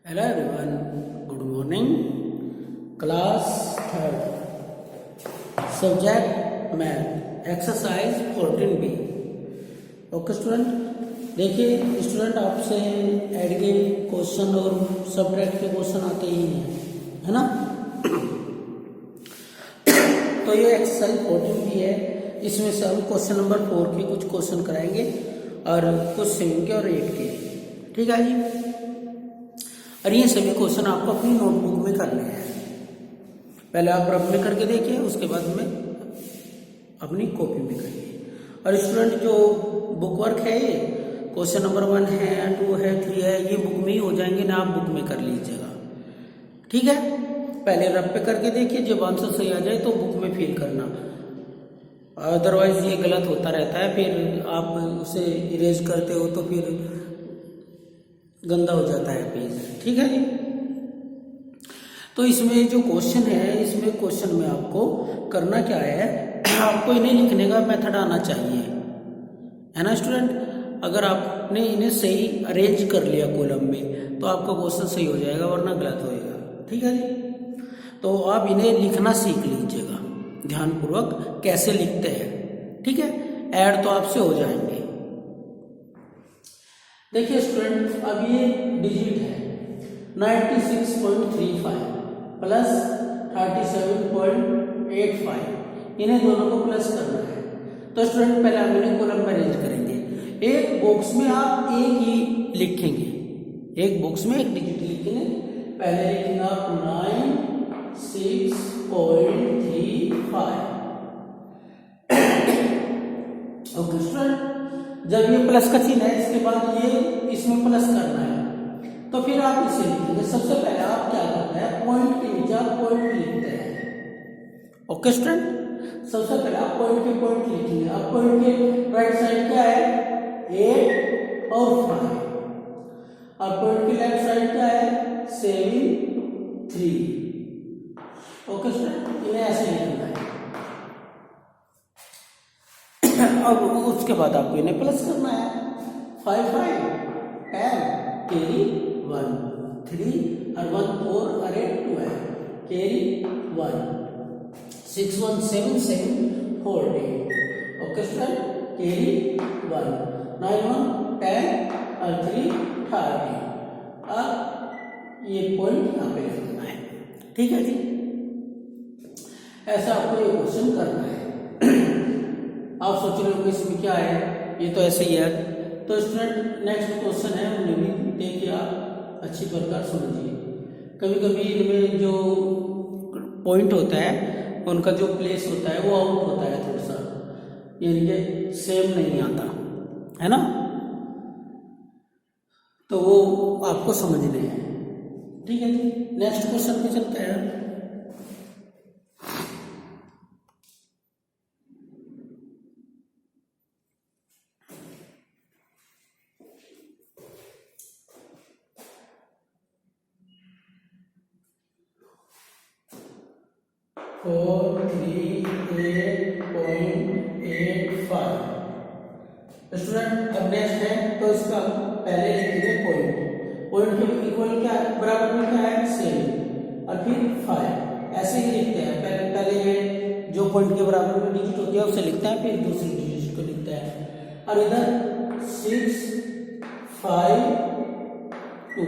Hello everyone, good morning. Class third, subject math, exercise 14B. Okay student, देखिए student आपसे add के question और subtract के question आते ही हैं, है ना। तो ये एक्सरसाइज 14B है, इसमें से हम क्वेश्चन नंबर 4 के कुछ क्वेश्चन कराएंगे और कुछ 7 के और 8 के, ठीक है जी। और ये सभी क्वेश्चन आपको अपनी नोटबुक में करने हैं। पहले आप रफ में करके देखिए, उसके बाद में अपनी कॉपी में करिए। और स्टूडेंट जो बुक वर्क है, ये क्वेश्चन नंबर 1 है, 2 है, 3 है, ये बुक में ही हो जाएंगे ना, आप बुक में कर लीजिएगा, ठीक है। पहले रफ पे करके देखिए, जब आंसर सही आ जाए तो बुक में फिल करना, अदरवाइज ये गलत होता रहता है, फिर आप उसे इरेज करते हो तो फिर गंदा हो जाता है पेज, ठीक है जी। तो इसमें जो क्वेश्चन है, इसमें क्वेश्चन में आपको करना क्या है, आपको इन्हें लिखने का मेथड आना चाहिए, है ना स्टूडेंट। अगर आपने इन्हें सही अरेंज कर लिया कॉलम में तो आपका क्वेश्चन सही हो जाएगा, वरना गलत होएगा, ठीक है जी। तो आप इन्हें लिखना सीख लीजिएगा ध्यानपूर्वक, कैसे लिखते हैं, ठीक है। ऐड तो आपसे हो जाएंगे। देखिए स्टूडेंट, अब ये डिजिट है 96.35 प्लस 37.85, इन्हें दोनों को प्लस करना है। तो स्टूडेंट पहले हम इन्हें कॉलम में अरेंज करेंगे। एक बॉक्स में आप एक ही लिखेंगे, एक बॉक्स में एक डिजिट लिखेंगे। पहले लिखेंगे आप 96.35। ओके स्टूडेंट, जब ये प्लस का चिन्ह है, इसके बाद ये इसमें प्लस करना है, तो फिर आप इसे लिखेंगे। सबसे पहले आप क्या करते हैं, पॉइंट के नीचे आप पॉइंट लिखते हैं। ओके स्टूडेंट, सबसे पहले आप पॉइंट के पॉइंट लिखेंगे। आप पॉइंट के राइट साइड क्या है, 8 और 5, और पॉइंट के लेफ्ट साइड क्या है, 7, 3। ओके स्टूडेंट, इन्हें ऐसे लिखना है। अब उसके बाद आपको इन्हें प्लस करना है। 5 5 10 कैरी 1 3 और 1 4 और 8 12 कैरी 1 6 1 7 7 4 8। ओके सर, कैरी 1 9 1 10 और 3 30। अब ये पॉइंट यहाँ पे लिखना है, ठीक है जी। ऐसा आपको ये क्वेश्चन करना है। आप सोच रहे हो इसमें क्या है, ये तो ऐसे ही है। तो स्टूडेंट नेक्स्ट क्वेश्चन है, उन्हें भी देखिए आप अच्छी प्रकार समझिए। कभी कभी इनमें जो पॉइंट होता है, उनका जो प्लेस होता है वो आउट होता है थोड़ा सा, यानी कि सेम नहीं आता है ना, तो वो आपको समझने हैं, ठीक है जी। नेक्स्ट क्वेश्चन पे चलते हैं। 438.85। स्टूडेंट अब नेक्स्ट है, तो इसका पहले लिखेंगे पॉइंट। पॉइंट के इक्वल क्या है, बराबर में क्या है, 7 और फिर 5, ऐसे ही लिखते हैं। पहले ये जो पॉइंट के बराबर में डिजिट होती है उसे लिखते हैं, फिर दूसरी डिजिट को लिखते हैं। और इधर 6 5 2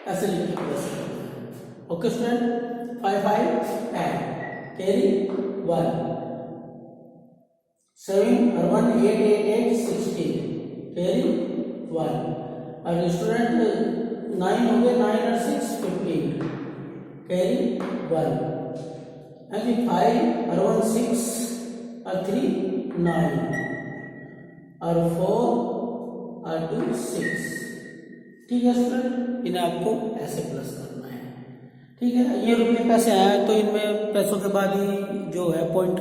ऐसे लिखते हैं। ओके स्टूडेंट, 5 5 10 कैरी 1 7 और 1 8 8 8 16 कैरी 1। और स्टूडेंट 9 हो गए, 9 और 6 15 कैरी 1। अभी 5 और 1 6 और 3 9 और 4 और 2 6, ठीक है स्टूडेंट। इन्हें आपको ऐसे प्लस करना है, ठीक है। ये रुपये पैसे आए तो इनमें पैसों के बाद ही जो है पॉइंट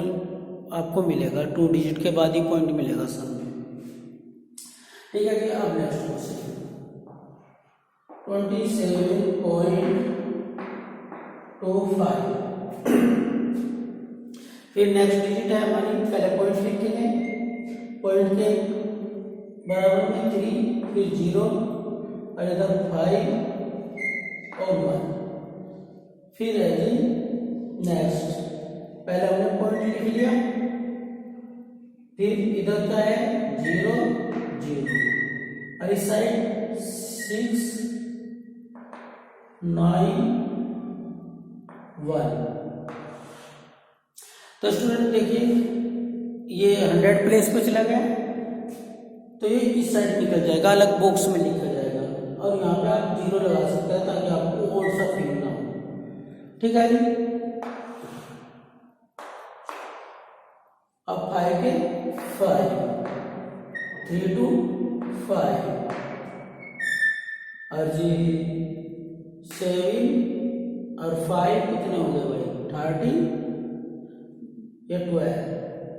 आपको मिलेगा, 2 डिजिट के बाद ही पॉइंट मिलेगा सब में, ठीक है जी। अब नेक्स्ट क्वेश्चन 27.25। फिर नेक्स्ट डिजिट है हमारी, पहले पॉइंट लिखेंगे, पॉइंट के बराबर में 3 फिर 0 और इधर 5 और 1। फिर है जी नेक्स्ट, पहले हमने पॉइंट लिख लिया, फिर इधर क्या है 0 0 और इस साइड 6 9 1। तो स्टूडेंट देखिए ये 100 प्लेस पे चला गया, तो ये इस साइड निकल जाएगा, अलग बॉक्स में निकल जाएगा, और यहाँ पे आप 0 लगा सकते हैं ताकि आपको और सा फील ना हो। ठीक है जी। अब 5 के 5 3 2 5 और जी 7 और 5 कितने हो गए भाई 30 या 12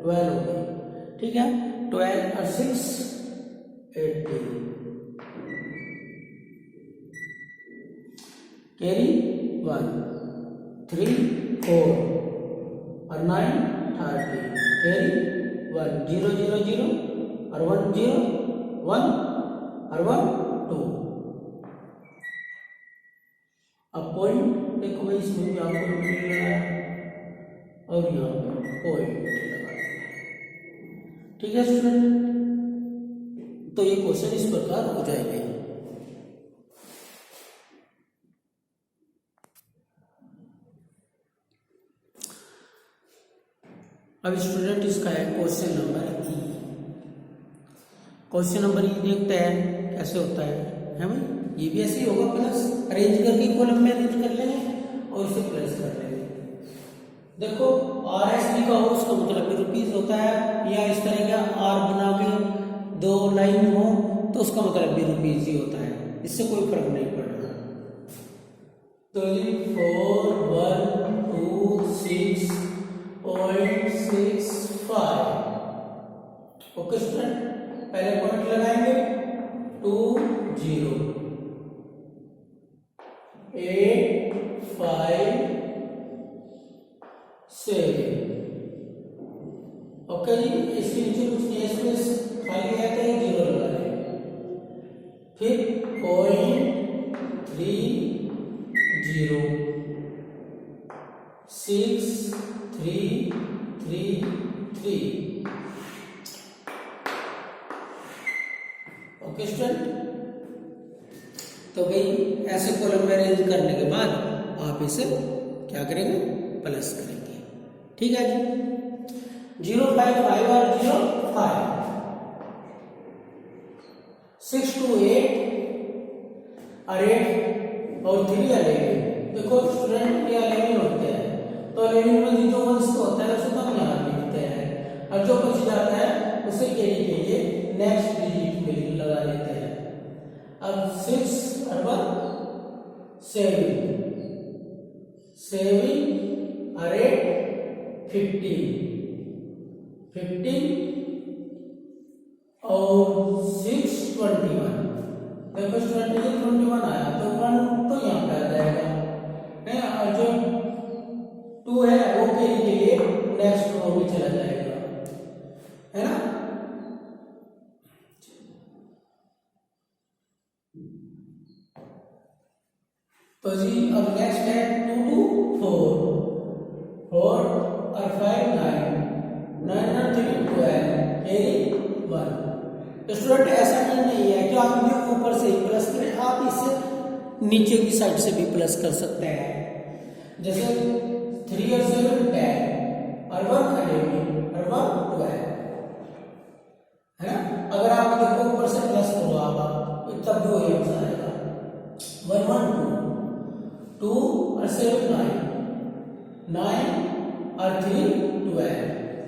हो गए। ठीक है 12 और 6 18 कैरी 1 3 4 और 9 30 कैरी 1 0 0 0 और 1 0 1 और 1 2। अब पॉइंट देखो भाई, इसमें भी आपको पॉइंट लगाया और यहाँ पे पॉइंट लगा दिया। ठीक है स्टूडेंट, तो ये क्वेश्चन इस प्रकार हो जाएंगे। अब स्टूडेंट इसका है क्वेश्चन नंबर ई। क्वेश्चन नंबर ई देखते हैं कैसे होता है भाई। ये भी ऐसे ही होगा, प्लस अरेंज करके कॉलम में अरेंज कर लेंगे और इसे प्लस कर लेंगे। देखो RS लिखा हो उसका मतलब रुपीज होता है, या इस तरह का R बना के 2 लाइन हो तो उसका मतलब भी रुपीज ही होता है, इससे कोई फर्क नहीं पड़ रहा। तो 4 1 2 6.65। ओके स्टूडेंट, पहले पॉइंट लगाएंगे 2 0 8 5 7। ओके जी, इसके नीचे कुछ नहीं, स्पेस खाली है तो 0 लगा देंगे। फिर 0.30 6 3 3 3। ओके स्टूडेंट, तो भाई ऐसे कॉलम में अरेंज करने के बाद आप इसे क्या करेंगे प्लस करेंगे। ठीक है जी, 0 5 5 और 0 5 6 2 8 और 8 और 3 11। देखो स्टूडेंट ये 11 होते हैं, तो 11 में जो वंश होता है उसे तो हम यहाँ लिखते हैं, और जो बच जाता है उसे कैरी के लिए नेक्स्ट डिजिट में लगा देते हैं। अब 6 और 7 और 8 15 और 6 21। देखो स्टूडेंट ये 21 आया तो 1 तो यहाँ पे आ जाएगा है, और जो 2 है वो कैरी के लिए नेक्स्ट रो में चला जाएगा, है ना। तो जी अब नेक्स्ट है 2 2 4 और 5 9 9 और 3 12 कैरी 1। स्टूडेंट ऐसा नहीं है कि आप भी ऊपर से ही प्लस करें, आप इसे नीचे की साइड से भी प्लस कर सकते हैं। जैसे 3 और 7 10 और 1 11 और 1 12, है ना। अगर आप देखो ऊपर से प्लस करो आप तब भी वही आंसर आएगा। 1 1 2 और 7 9 और 3 12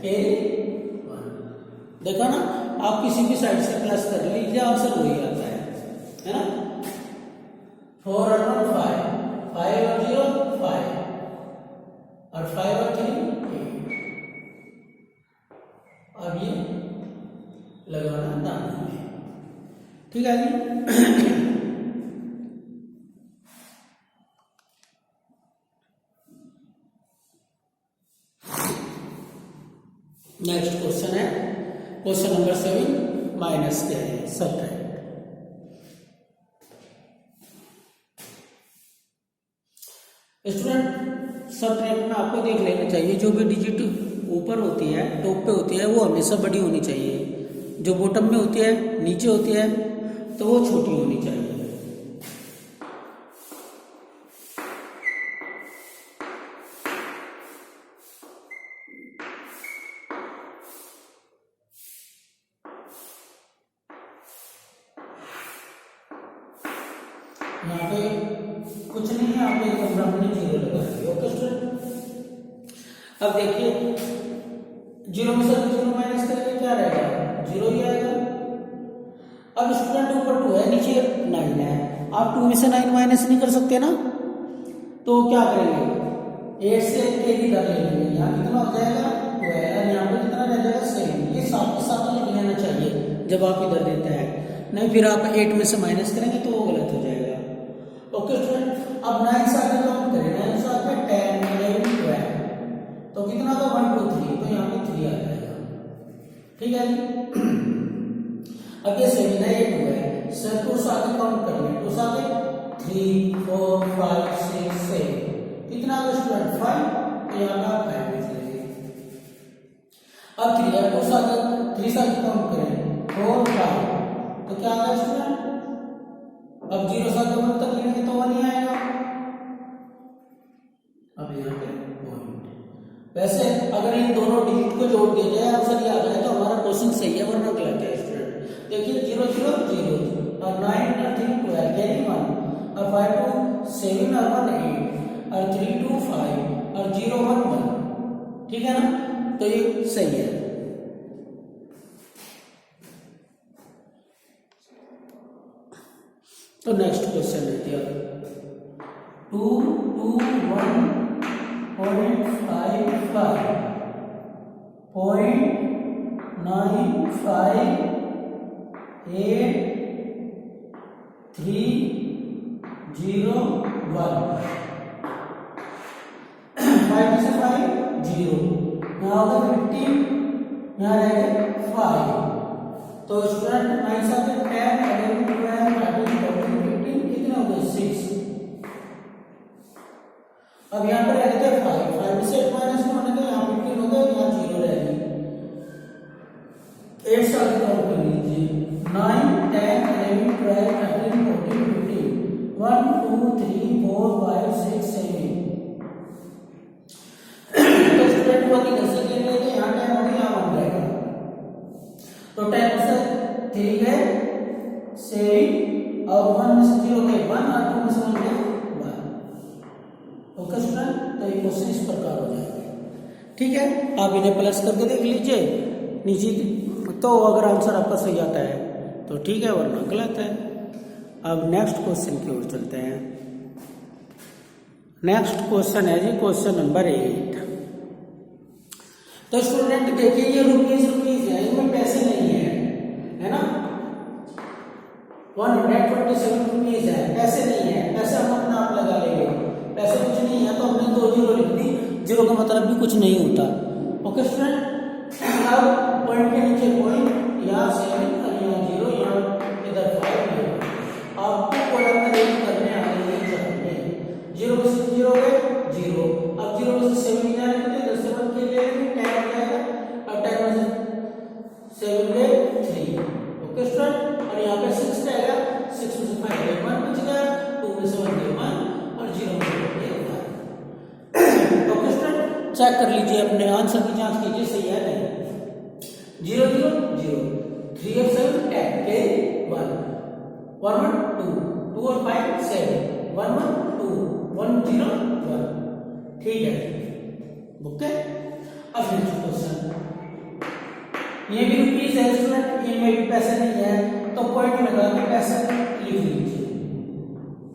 कैरी 1। देखा ना, आप किसी भी साइड से प्लस कर लीजिए आंसर वही आता है ना। 4 और 1 5 5 और 0 5 और 5 और 3 8। अब ये लगाना दाना में, ठीक है जी। नेक्स्ट क्वेश्चन है क्वेश्चन नंबर 7 माइनस क्या है सब्ट्रैक्ट। स्टूडेंट सबट्रैक्ट में आपको देख लेना चाहिए, जो भी डिजिट ऊपर होती है, टॉप पे होती है, वो हमेशा बड़ी होनी चाहिए। जो बॉटम में होती है, नीचे होती है, तो वो छोटी होनी चाहिए। यहाँ पे कुछ नहीं है, आप एक नंबर अपने 0 लगाएंगे। ओके स्टूडेंट, अब देखिए 0 में से 0 माइनस करेंगे, क्या रहेगा? 0 ही आएगा। अब स्टूडेंट ऊपर 2 है, नीचे 9 है, आप 2 में से 9 माइनस नहीं कर सकते ना, तो क्या करेंगे? 8 से कैरी कर लेंगे। यहाँ कितना हो जाएगा? 12, यहाँ पे कितना रह जाएगा? 7। ये साथ के साथ लिख लेना चाहिए जब आप इधर देते हैं, नहीं फिर आप 8 में से माइनस करेंगे तो वो गलत हो जाएगा। ओके स्टूडेंट, अब 9 से आगे काउंट करें, 9 से आगे 10, 11, 12, तो कितना का? 1 2 3, तो यहाँ पे 3 आ जाएगा। ठीक है जी। अब ये 7 है, ये 2 है, 2 से आगे काउंट कर लें, 2 से आगे 3 4 5 6 7, कितना का स्टूडेंट? 5, तो यहाँ पे आप 5 लिख लेंगे। अब 3 है, 2 से आगे 3 से आगे काउंट करें, 4 5, तो क्या आ गया स्टूडेंट? अब 0 से आगे 1 तक लेंगे तो 1 ही आएगा। अब यहाँ पे पॉइंट। वैसे अगर इन दोनों डिजिट को जोड़ दिया जाए, आंसर ये आ जाए, तो हमारा क्वेश्चन सही है, वरना गलत है स्टूडेंट। देखिए 0 0 0 और 9 और 3 12 यानी 1 और 5 2 7 और 1 8 और 3 2 5 और 0 1 1, ठीक है ना, तो ये सही है। तो नेक्स्ट क्वेश्चन लेते हैं 2 2 1 0.55 0.95 8 3 0 1, 5 में से 5 0, यहाँ होगा 15, यहाँ रहेगा 5, तो स्टूडेंट 9 से 10 11 12 13 14 15, कितना हो गया? 6। अब यहाँ पर रहते हैं 5 में से 8 माइनस होने का, यहाँ 15 हो गया, यहाँ 0 रहेगी। 8 से आगे काउंट कर लीजिए, 9 10 11 12 13 14 15, 1 2 3 4 5 6 7। तो स्टूडेंट को इधर से ले लेंगे, यहाँ 10 हो गया, यहाँ 1 रहेगा, तो 10 से 3 गए 7 और 1 में से 0 गए 1 और 2 में से 1 गए 1। ओके स्टूडेंट, तो ये क्वेश्चन इस प्रकार हो जाएगा। ठीक है, आप इन्हें प्लस करके देख लीजिए नीचे, तो अगर आंसर आपका सही आता है तो ठीक है, वरना गलत है। अब नेक्स्ट क्वेश्चन की ओर चलते हैं। नेक्स्ट क्वेश्चन है जी क्वेश्चन नंबर 8। तो स्टूडेंट देखिए ये रुपीज है, इनमें पैसे नहीं है ना, 127 रुपीज है, पैसे नहीं है, पैसे हम अपना आप लगा लेंगे, पैसे कुछ नहीं है तो हमने 2 जीरो लिख दी, जीरो का मतलब भी कुछ नहीं होता। ओके स्टूडेंट, अब पॉइंट के नीचे पॉइंट, यहाँ 7 और यहाँ 0, यहाँ इधर 5 है, आपको कॉलम में रेंज करने आने चाहिए। 0 में से 0 गए 0, अब 0 में से 7 जाने के लिए 10 से 1 के लिए 10 हो जाएगा, अब 10 में से 7 गए 3। ओके स्टूडेंट, और यहाँ पे 6 रहेगा, 6 में से 5 गए 1 बच गया, 2 में से 1 गए 1 और 0 में से 1 गए 1। ओके स्टूडेंट, चेक कर लीजिए, अपने आंसर की जांच कीजिए सही है नहीं। 0 0 0, 3 और 7 10 के 1 1 1 2 2 और 5 7 1 1 2 1 0 1, ठीक है। ओके, अब नेक्स्ट क्वेश्चन, ये भी रुपीज है स्टूडेंट, इनमें भी पैसे नहीं है, तो पॉइंट लगा के पैसे लिख लीजिए।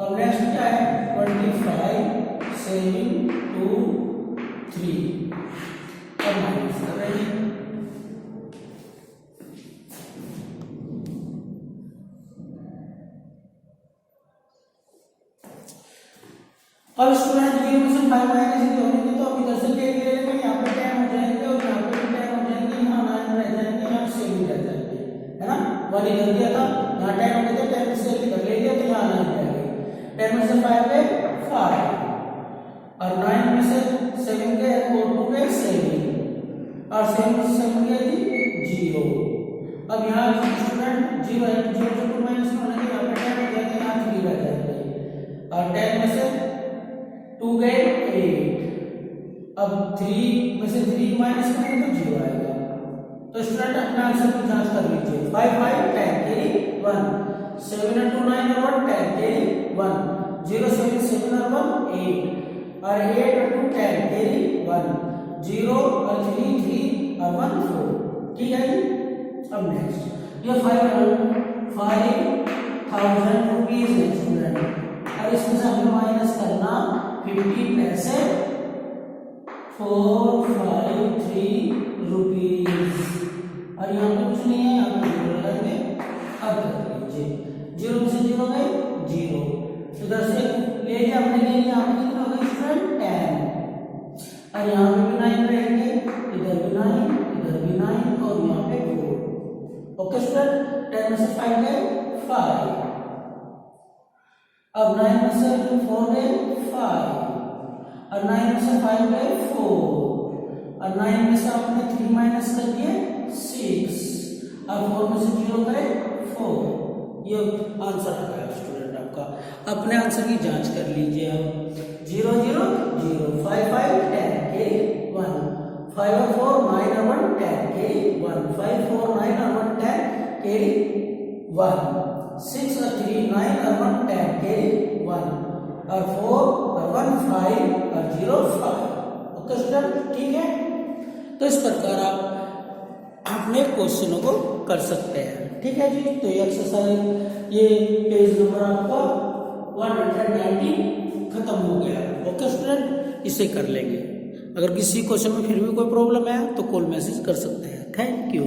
अब नेक्स्ट क्या है 25 7 2 3, अब माइनस कर रहे हैं। अब स्टूडेंट 0 में से 5 माइनस होने तो अब इधर से ले लेंगे, यहाँ पे 10 हो जाएंगे और यहाँ पे 10 हो जाएंगे, यहाँ 9 रह जाएंगे, यहाँ 7 रह जाएंगे, है ना। 1 इधर दिया था, यहाँ 10 हो गए थे, 10 से इधर ले लिया तो यहाँ 9 रह गए, 10 में से 5 गए 5, और 9 में से 7 गए और 2 गए 7 और 7 से 7 गए 0। अब यहाँ स्टूडेंट 0 है, 0 से 2 माइनस होने के यहाँ पे 10 हो जाएगा, यहाँ 3 रह जाएगा और 10 में से 2 गए 8। अब 3 में से 3 माइनस करेंगे तो 0 आएगा। तो स्टूडेंट अपना आंसर की जांच कर लीजिए। 5 5 10 कैरी 1, 7 और 2 9 और 1 10 कैरी 1, 0 7 7 और 1 8 और 8 और 2 10 कैरी 1, 0 और 3 3 और 1 4। ठीक है जी। अब नेक्स्ट ये 5,000 रुपीज है स्टूडेंट, और इसमें से हमें माइनस करना 50 पैसे 453 रुपीज, और यहाँ पे कुछ नहीं है, यहाँ पे 0 लगाएंगे। अब कर लीजिए 0 में से 0 गए 0, इधर से ले लिया हमने, ले लिया हमने, कितना हो गया स्टूडेंट 10, और यहाँ पे भी 9 रहेंगे, इधर भी 9, इधर भी 9 और यहाँ पे 4। ओके स्टूडेंट, 10 में से 5 गए 5, अब 9 में से 4 गए 5 और 9 में से 5 गए 4 और 9 में से आपने 3 माइनस कर दिए 6 और 4 में से 0 करे 4। ये आंसर आ गया स्टूडेंट आपका। अपने आंसर की जांच कर लीजिए अब। 0 0 0, 5 5 10 के 1, 5 और 4 9 और 1 10 के 1, 5 4 9 और 1 10 के 1, 6 और 3 9 और 1 10 के 1 और 4 और 1 5 और 0 5। ओके स्टूडेंट, ठीक है। तो इस प्रकार आप अपने क्वेश्चनों को कर सकते हैं। ठीक है जी। तो ये एक्सरसाइज, ये पेज नंबर आपका 190 खत्म हो गया। ओके स्टूडेंट, इसे कर लेंगे। अगर किसी क्वेश्चन में फिर भी कोई प्रॉब्लम है तो कॉल मैसेज कर सकते हैं। Thank you.